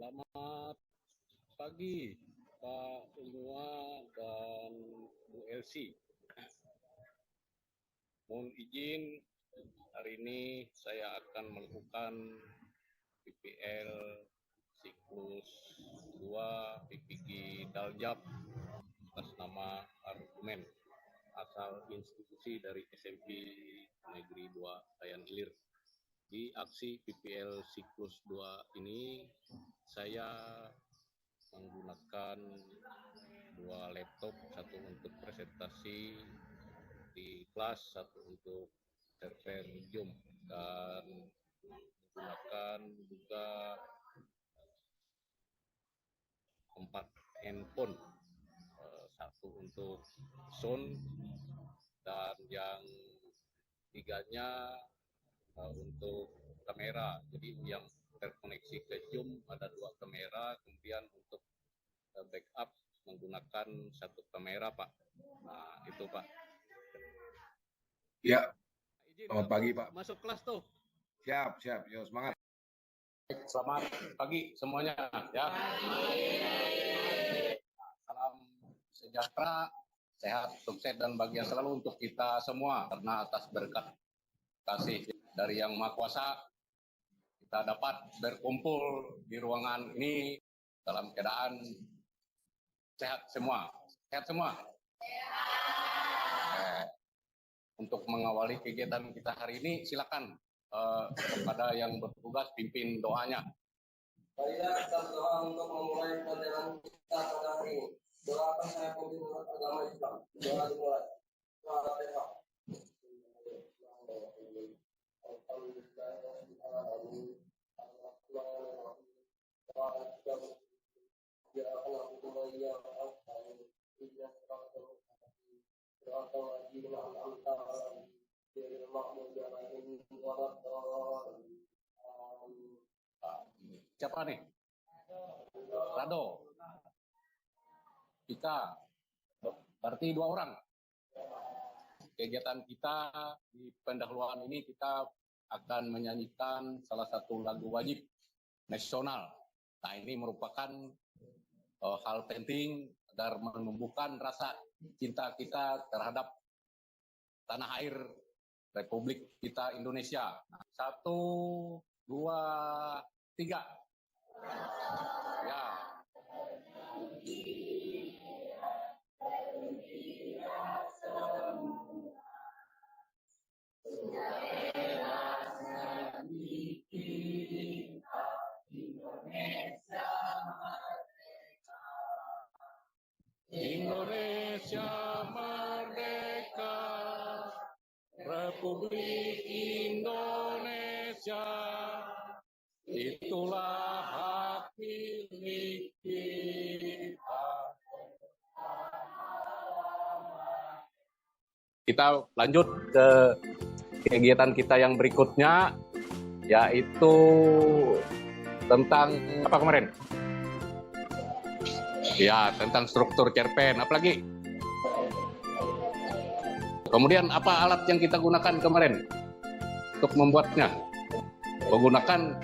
Selamat pagi Pak Ilmuwan dan Bu Elsie. Mohon izin, hari ini saya akan melakukan PPL siklus 2 PPG Daljab atas nama argumen asal institusi dari SMP Negeri 2 Kayan Ilir. Di aksi PPL siklus 2 ini saya menggunakan 2 laptop, satu untuk presentasi di kelas, satu untuk server Zoom, dan menggunakan juga 4 handphone, satu untuk sound dan yang tiganya untuk kamera. Jadi yang terkoneksi ke Zoom ada 2 kamera, kemudian untuk backup menggunakan 1 kamera, Pak. Nah, itu, Pak. Ya, selamat pagi, Pak. Masuk kelas tuh. Siap, yo semangat. Selamat pagi semuanya, ya. Salam sejahtera, sehat, sukses, dan bahagia selalu untuk kita semua, karena atas berkat kasih dari Yang Maha Kuasa kita dapat berkumpul di ruangan ini dalam keadaan sehat semua. Sehat semua. Untuk mengawali kegiatan kita hari ini, silakan kepada yang bertugas pimpin doanya. Marilah kita berdoa untuk memulai pelajaran kita pada hari ini. Doakan saya pimpin menurut agama Islam. Doa dimulai. Al-Fatihah. Siapa nih? Rado. Kita. Berarti 2 orang. Kegiatan kita di pendahuluan ini kita akan menyanyikan salah satu lagu wajib nasional. Nah, ini merupakan hal penting agar menumbuhkan rasa cinta kita terhadap tanah air Republik kita Indonesia. Nah, 1, 2, 3. Ya. Indonesia merdeka, Republik Indonesia, itulah hak milik kita. Kita lanjut ke kegiatan kita yang berikutnya, yaitu tentang apa kemarin? Ya, tentang struktur cerpen. Apalagi? Kemudian apa alat yang kita gunakan kemarin untuk membuatnya? Menggunakan,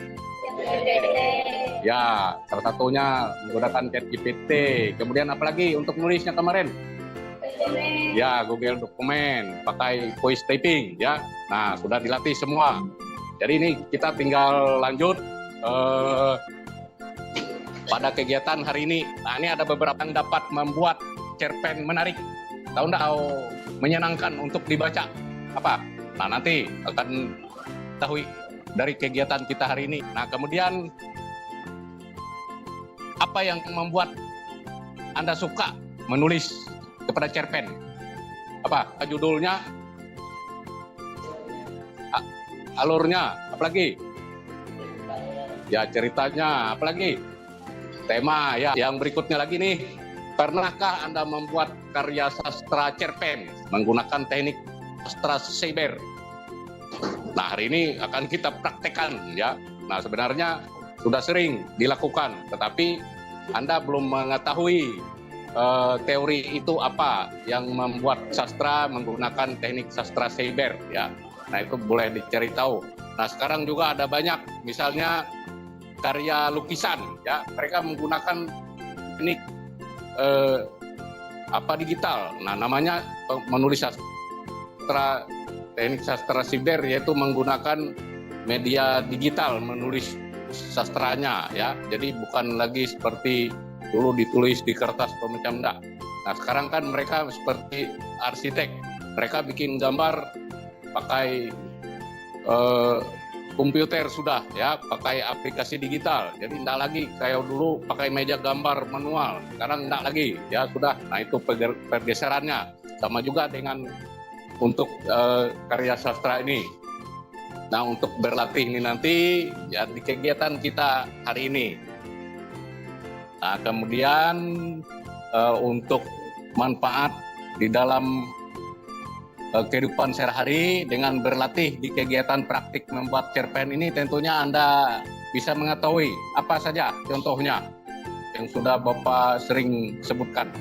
ya, salah satunya menggunakan ChatGPT. Kemudian apalagi untuk nulisnya kemarin? Ya, Google Dokumen, pakai voice typing, ya. Nah, sudah dilatih semua. Jadi ini kita tinggal lanjut pada kegiatan hari ini. Nah, ini ada beberapa yang dapat membuat cerpen menarik. Tahu enggak, menyenangkan untuk dibaca. Apa? Nah, nanti akan tahu dari kegiatan kita hari ini. Nah, kemudian apa yang membuat Anda suka menulis kepada cerpen? Apa? Judulnya? Alurnya? Apalagi? Ya, ceritanya. Apalagi? Tema, ya. Yang berikutnya lagi nih, pernahkah Anda membuat karya sastra cerpen menggunakan teknik sastra cyber? Nah, hari ini akan kita praktekkan, ya. Nah, sebenarnya sudah sering dilakukan, tetapi Anda belum mengetahui teori itu apa yang membuat sastra menggunakan teknik sastra cyber, ya. Nah, itu boleh dicari tahu. Nah, sekarang juga ada banyak, misalnya karya lukisan, ya. Mereka menggunakan teknik digital. Nah, namanya menulis sastra, teknik sastra siber, yaitu menggunakan media digital menulis sastranya, ya. Jadi bukan lagi seperti dulu ditulis di kertas pemecah enggak. Nah, sekarang kan mereka seperti arsitek. Mereka bikin gambar pakai komputer sudah, ya, pakai aplikasi digital. Jadi tidak lagi kayak dulu pakai meja gambar manual. Sekarang tidak lagi, ya sudah. Nah, itu pergeserannya. Sama juga dengan untuk karya sastra ini. Nah, untuk berlatih ini nanti ya di kegiatan kita hari ini. Nah, kemudian untuk manfaat di dalam kehidupan sehari-hari dengan berlatih di kegiatan praktik membuat cerpen ini, tentunya Anda bisa mengetahui apa saja contohnya yang sudah Bapak sering sebutkan.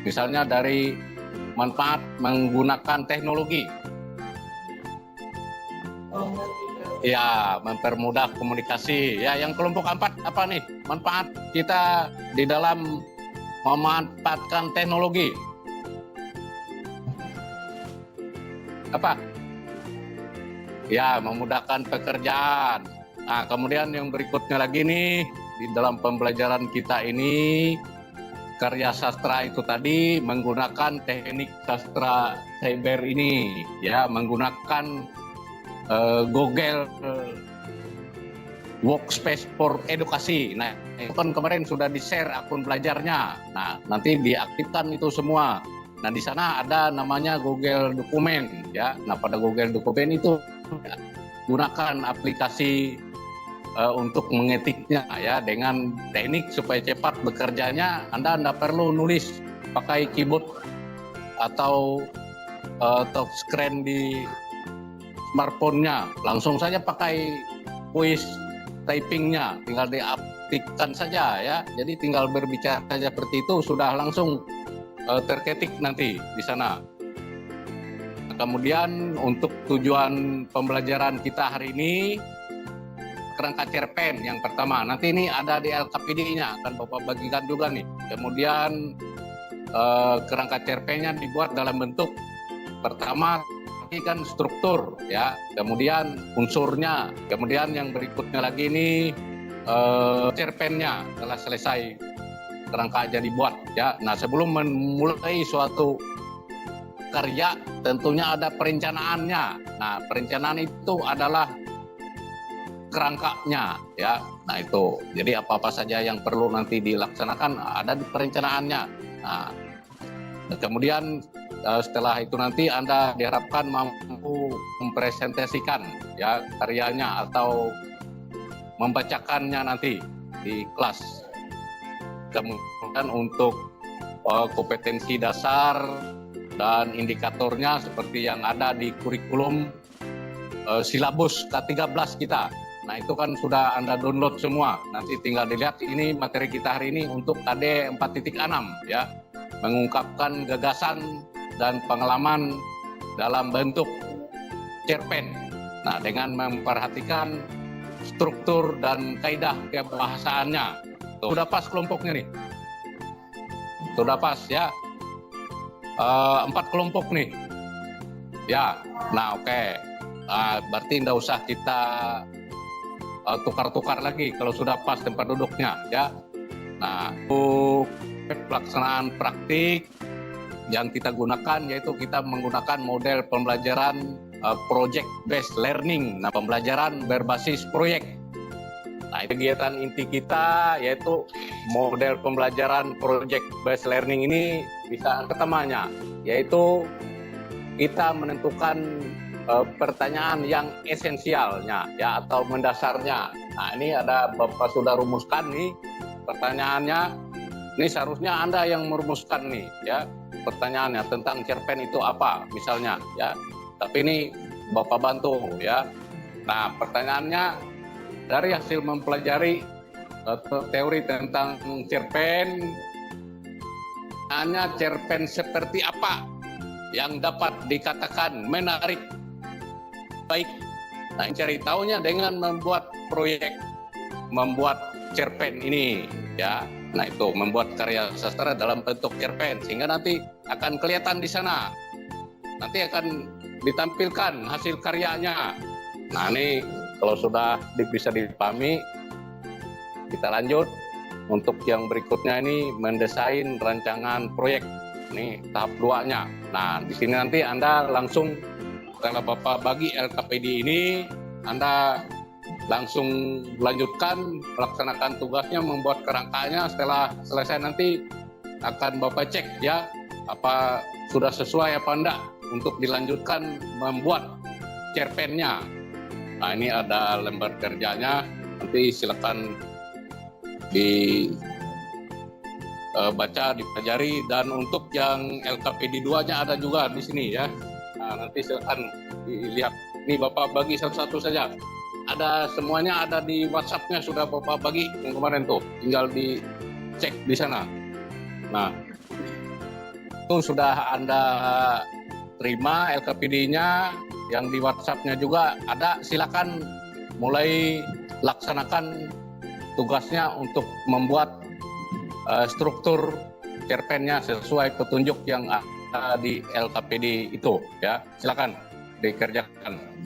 Misalnya dari manfaat menggunakan teknologi. Ya, mempermudah komunikasi. Ya, yang kelompok 4 apa nih? Manfaat kita di dalam memanfaatkan teknologi. Apa? Ya, memudahkan pekerjaan. Nah, kemudian yang berikutnya lagi nih, di dalam pembelajaran kita ini, karya sastra itu tadi menggunakan teknik sastra cyber ini, ya, menggunakan Google Workspace for Edukasi. Nah, itu kan kemarin sudah di-share akun belajarnya. Nah, nanti diaktifkan itu semua. Nah, di sana ada namanya Google Dokumen, ya. Nah, pada Google Dokumen itu ya, gunakan aplikasi untuk mengetiknya, ya, dengan teknik supaya cepat bekerjanya. Anda tidak perlu nulis pakai keyboard atau touchscreen di smartphone-nya. Langsung saja pakai voice typing-nya, tinggal diaktifkan saja, ya. Jadi tinggal berbicara saja seperti itu, sudah langsung terketik nanti di sana. Kemudian untuk tujuan pembelajaran kita hari ini, kerangka cerpen yang pertama. Nanti ini ada di LKPD-nya, akan Bapak bagikan juga nih. Kemudian kerangka cerpennya dibuat dalam bentuk pertama ini kan struktur, ya. Kemudian unsurnya. Kemudian yang berikutnya lagi ini cerpennya telah selesai, kerangka aja dibuat, ya. Nah, sebelum memulai suatu karya tentunya ada perencanaannya. Nah, perencanaan itu adalah kerangkanya, ya. Nah, itu. Jadi apa-apa saja yang perlu nanti dilaksanakan ada di perencanaannya. Nah, kemudian setelah itu nanti Anda diharapkan mampu mempresentasikan, ya, karyanya atau membacakannya nanti di kelas. Kemudian untuk kompetensi dasar dan indikatornya seperti yang ada di kurikulum silabus K13 kita. Nah, itu kan sudah Anda download semua. Nanti tinggal dilihat, ini materi kita hari ini untuk KD 4.6, ya. Mengungkapkan gagasan dan pengalaman dalam bentuk cerpen. Nah, dengan memperhatikan struktur dan kaidah kebahasaannya. Sudah pas kelompoknya nih. Sudah pas, ya. 4 kelompok nih. Ya, nah oke. Berarti tidak usah kita tukar-tukar lagi kalau sudah pas tempat duduknya, ya. Nah, untuk pelaksanaan praktik yang kita gunakan yaitu kita menggunakan model pembelajaran project based learning. Nah, pembelajaran berbasis proyek. Nah, kegiatan inti kita yaitu model pembelajaran project based learning ini bisa ketemanya, yaitu kita menentukan pertanyaan yang esensialnya, ya, atau mendasarnya. Nah, ini ada Bapak sudah rumuskan nih pertanyaannya. Ini seharusnya Anda yang merumuskan nih, ya, pertanyaannya tentang cerpen itu apa misalnya, ya. Tapi ini Bapak bantu, ya. Nah, pertanyaannya dari hasil mempelajari teori tentang cerpen, hanya cerpen seperti apa yang dapat dikatakan menarik, baik. Nah, cari tahunya dengan membuat proyek. membuat cerpen ini, ya. Nah itu membuat karya sastra dalam bentuk cerpen, sehingga nanti akan kelihatan di sana. Nanti akan ditampilkan hasil karyanya. Nah ini kalau sudah bisa dipahami, kita lanjut. Untuk yang berikutnya ini mendesain rancangan proyek. Ini tahap 2-nya. Nah di sini nanti Anda langsung, setelah Bapak bagi LKPD ini, Anda langsung lanjutkan melaksanakan tugasnya, membuat kerangkanya. Setelah selesai nanti akan Bapak cek ya, apa sudah sesuai apa enggak untuk dilanjutkan membuat cerpennya. Nah ini ada lembar kerjanya, nanti silakan dibaca, dipelajari. Dan untuk yang LKPD 2-nya ada juga di sini ya. Nah nanti silakan dilihat. Ini Bapak bagi satu-satu saja. Ada semuanya, ada di WhatsApp-nya sudah Bapak bagi yang kemarin tuh, tinggal dicek di sana. Nah itu sudah Anda terima LKPD-nya, yang di WhatsApp-nya juga ada. Silakan mulai laksanakan tugasnya untuk membuat struktur cerpennya sesuai petunjuk yang ada di LKPD itu ya. Silakan dikerjakan.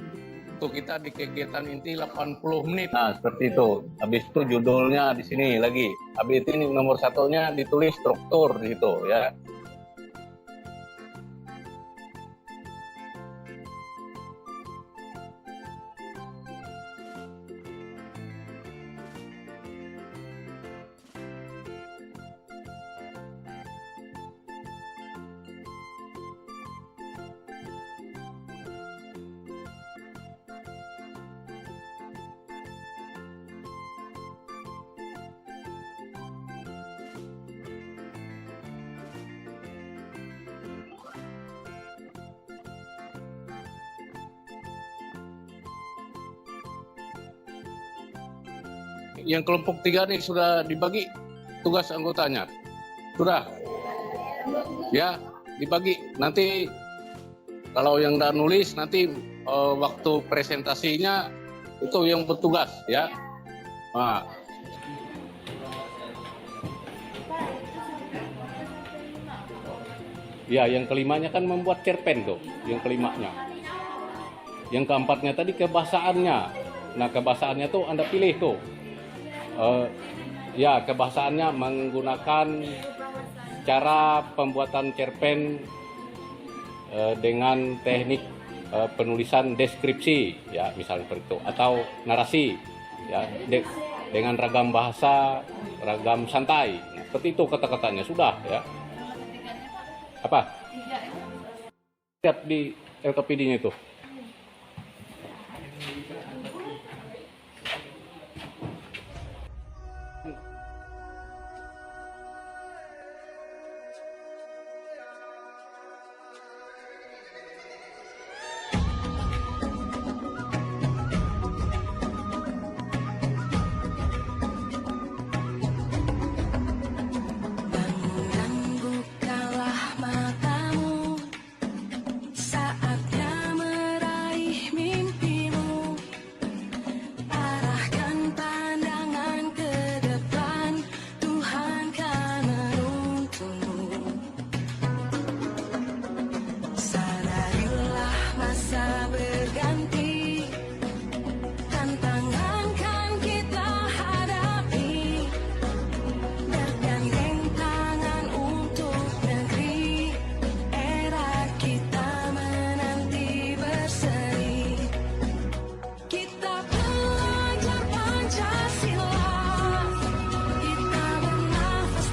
Untuk kita di kegiatan inti 80 menit. Nah, seperti itu. Habis itu judulnya di sini lagi. Habis itu ini nomor 1-nya ditulis struktur gitu ya. Yang kelompok 3 nih sudah dibagi tugas anggotanya. Sudah. Ya, dibagi. Nanti kalau yang udah nulis nanti waktu presentasinya itu yang bertugas ya. Nah. Ya, yang kelimanya kan membuat cerpen tuh, yang kelimanya. Yang keempatnya tadi kebahasaannya. Nah, kebahasaannya tuh Anda pilih tuh. Ya, kebahasaannya menggunakan cara pembuatan cerpen dengan teknik penulisan deskripsi ya, misalnya seperti itu, atau narasi ya, dengan ragam bahasa, ragam santai. Nah, seperti itu kata-katanya sudah ya. Apa? Lihat di LKPD-nya itu.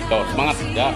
Tuh, semangat ya.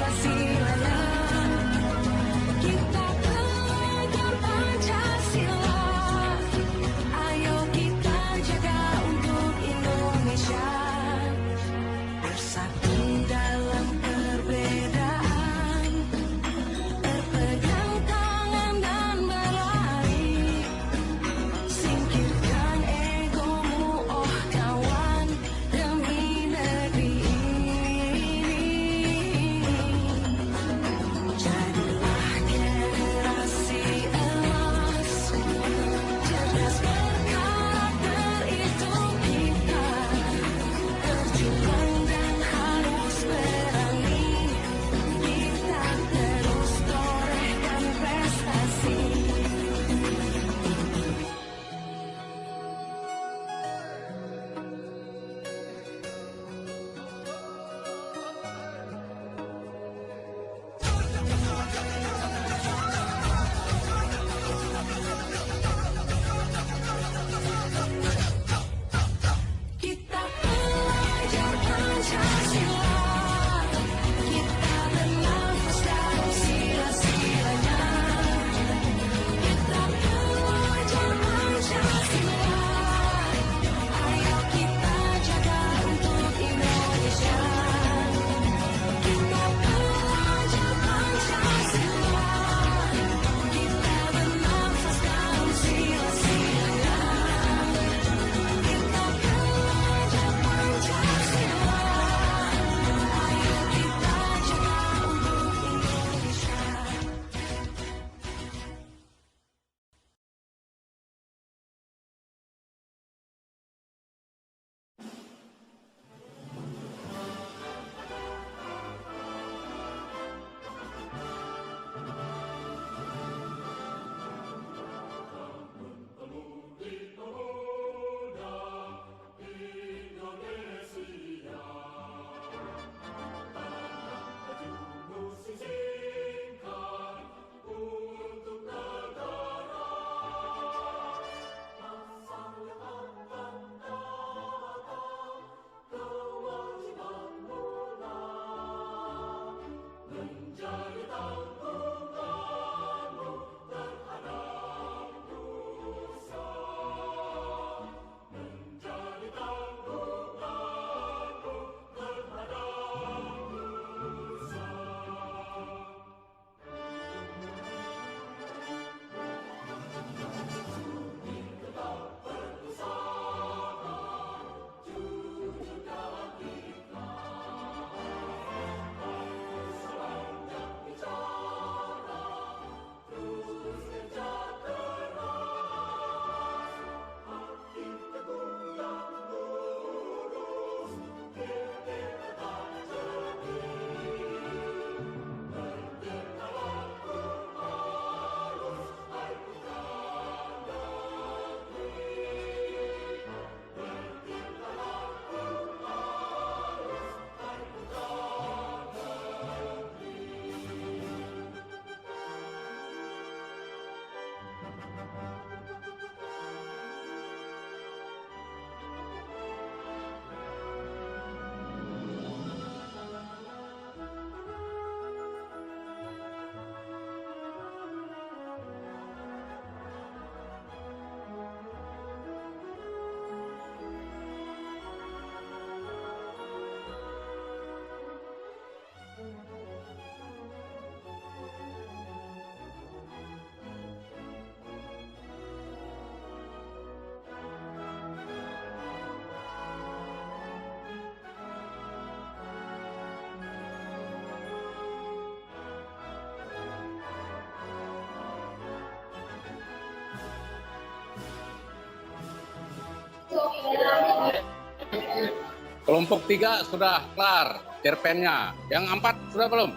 Kelompok 3 sudah kelar cerpennya. Yang 4 sudah belum?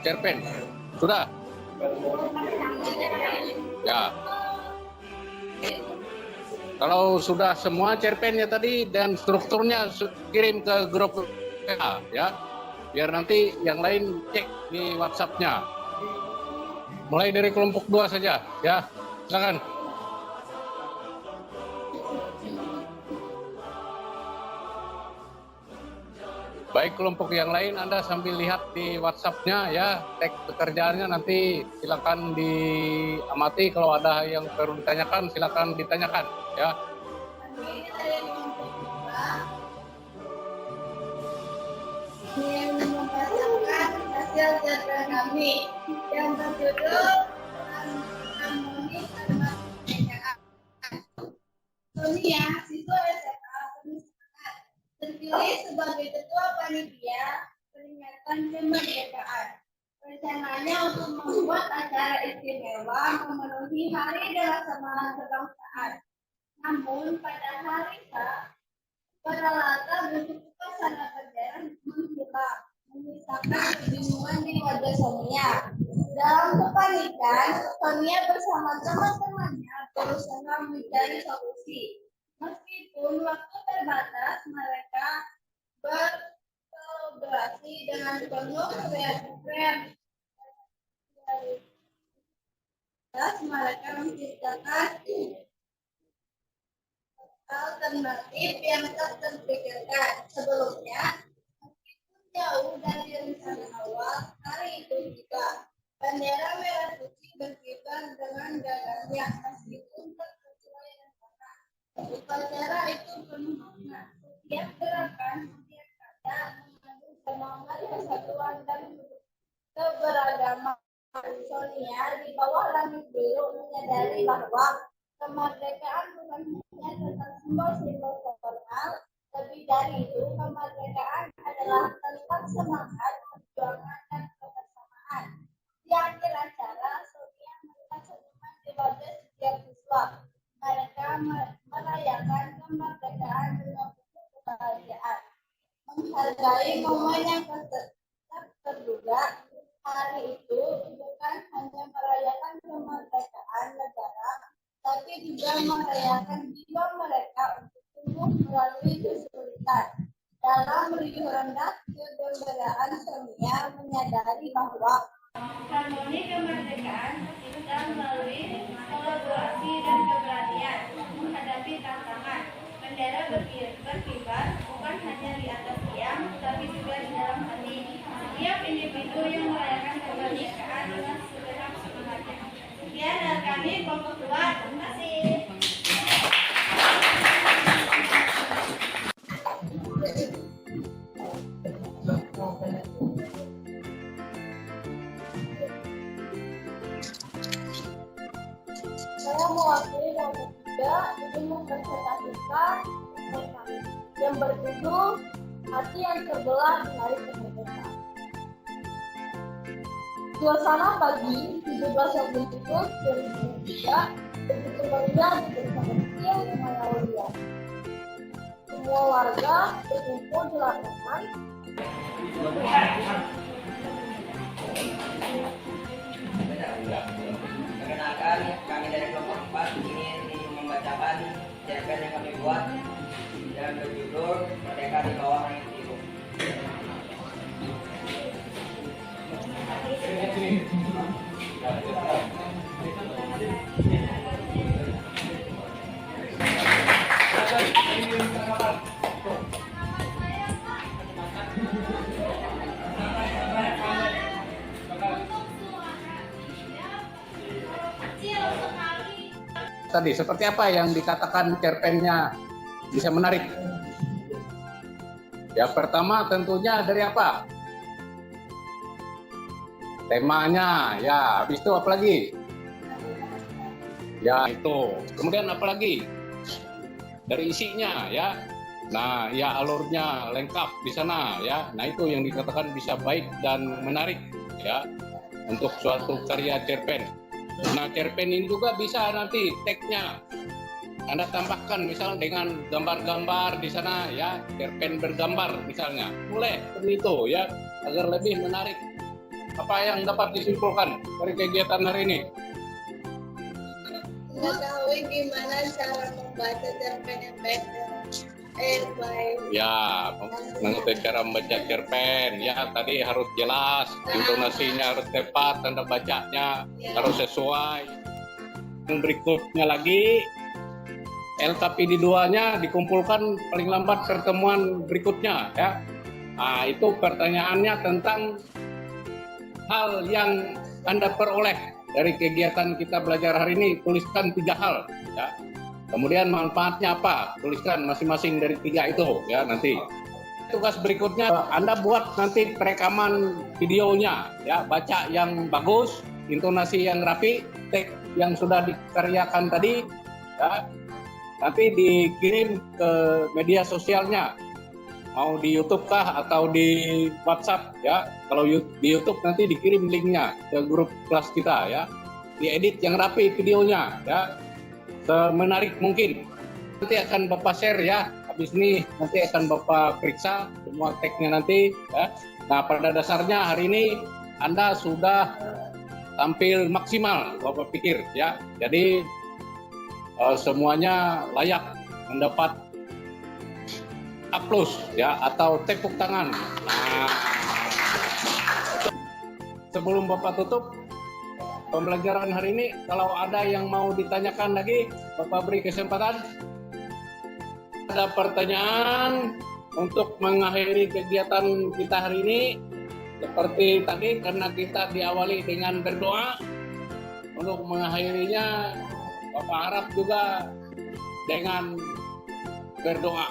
Cerpen sudah? Ya. Kalau sudah semua cerpennya tadi dan strukturnya kirim ke grup WA ya. Biar nanti yang lain cek di WhatsApp-nya. Mulai dari kelompok 2 saja ya. Silakan. Baik kelompok yang lain Anda sambil lihat di WhatsApp-nya ya, teks pekerjaannya nanti silakan diamati, kalau ada yang perlu ditanyakan silakan ditanyakan ya. Ingin membacakan hasil cerpen kami yang berjudul Harmoni Kalimat Kemerdekaan. Sonia, siswa SMA Penulisan, terpilih sebagai ketua panitia peringatan kemerdekaan. Rencananya untuk membuat acara istimewa memenuhi Hari Kebersamaan Kebangsaan. Namun pada hari H, peralatan untuk upacara bendera menghilang, menyisakan kebingungan di wajah Sonia. Dalam kepanikan, Sonia bersama teman-temannya berusaha mencari solusi. Meskipun waktu terbatas, mereka berkolaborasi dengan penuh kreativitas. Mereka menciptakan alternatif yang tak terpikirkan sebelumnya. Meskipun jauh dari rencana awal, hari itu juga bendera merah putih berkibar dengan gagahnya meskipun tak sesuai rencana. Upacara itu penuh makna. Setiap gerakan, setiap kata mengandung semangat persatuan dan keberagaman. Sonia di bawah langit biru menyadari bahwa kemerdekaan bukan hanya tentang simbol-simbol formal, lebih dari itu kemerdekaan adalah tentang semangat, perjuangan, dan kebersamaan. Di akhir acara, Sonia melihat senyuman di wajah setiap siswa. Mereka merayakan kemerdekaan dengan penuh kebahagiaan, menghargai momen yang tak terduga. Hari itu bukan hanya merayakan kemerdekaan negara, tapi juga merayakan jiwa mereka untuk tumbuh melalui kesulitan. Dalam riuh rendah kegembiraan, Sonia menyadari bahwa harmoni kemerdekaan bisa melalui kolaborasi dan keberanian menghadapi tantangan. Bendera berkibar bukan hanya di atas tiang, tapi juga di dalam hati. Setiap individu yang merayakan kemerdekaan dengan segenap semangatnya. Sekian dari kami, kelompok 2. Terima kasih. Saya mewakili kelompok 3 ingin mempresentasikan yang berjudul Hati yang Terbelah di Hari Kemerdekaan. Suasana pagi 17 Agustus 2003 begitu meriah di desa kecil Mayaulia. Semua warga berkumpul di lapangan. Perkenalkan, kami dari kelompok 4 ingin membacakan cerpen yang kami buat yang berjudul Merdeka di Bawah Langit Biru. Tadi seperti apa yang dikatakan cerpennya bisa menarik? Ya pertama tentunya dari apa? Temanya, ya habis itu apa lagi? Ya itu. Kemudian apa lagi? Dari isinya ya. Nah, ya alurnya lengkap di sana ya. Nah, itu yang dikatakan bisa baik dan menarik ya untuk suatu karya cerpen. Nah, cerpen ini juga bisa nanti teksnya Anda tambahkan misalnya dengan gambar-gambar di sana ya, cerpen bergambar misalnya. Boleh seperti itu ya, agar lebih menarik. Apa yang dapat disimpulkan dari kegiatan hari ini? Mengetahui gimana cara membaca cerpen yang baik dan baik. Ya, mengetahui cara membaca cerpen. Ya, tadi harus jelas, intonasinya harus tepat, tanda bacanya harus sesuai. Yang berikutnya lagi, LKPD 2-nya dikumpulkan paling lambat pertemuan berikutnya. Ya, nah, itu pertanyaannya tentang hal yang Anda peroleh dari kegiatan kita belajar hari ini. Tuliskan 3 hal. Ya. Kemudian manfaatnya apa? Tuliskan masing-masing dari 3 itu. Ya, nanti. Tugas berikutnya Anda buat nanti perekaman videonya. Ya, baca yang bagus, intonasi yang rapi, teks yang sudah dikaryakan tadi. Ya. Nanti dikirim ke media sosialnya. Mau di YouTube kah atau di WhatsApp ya. Kalau di YouTube nanti dikirim linknya ke grup kelas kita ya. Diedit yang rapi videonya ya. Semenarik mungkin. Nanti akan Bapak share ya. Habis ini nanti akan Bapak periksa semua teksnya nanti ya. Nah, pada dasarnya hari ini Anda sudah tampil maksimal Bapak pikir ya. Jadi semuanya layak mendapat aplaus ya atau tepuk tangan. Nah, sebelum Bapak tutup pembelajaran hari ini, kalau ada yang mau ditanyakan lagi, Bapak beri kesempatan. Ada pertanyaan untuk mengakhiri kegiatan kita hari ini? Seperti tadi, karena kita diawali dengan berdoa, untuk mengakhirinya Bapak harap juga dengan berdoa.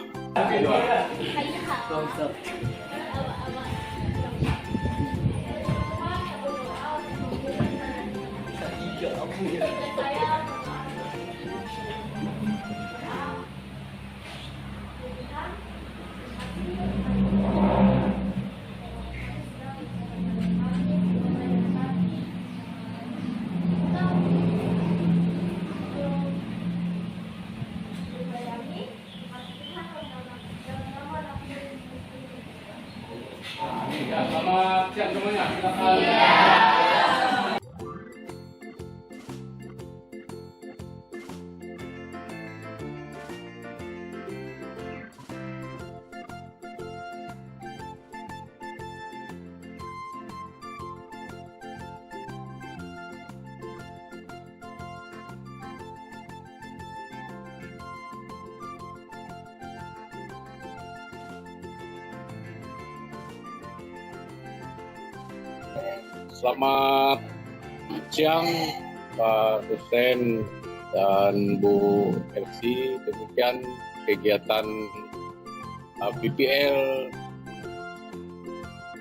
Ya, selamat siang semuanya. Silakan. Selamat siang Pak Hussein dan Bu Elsie. Demikian kegiatan PPL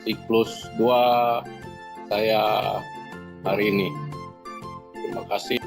siklus 2 saya hari ini. Terima kasih.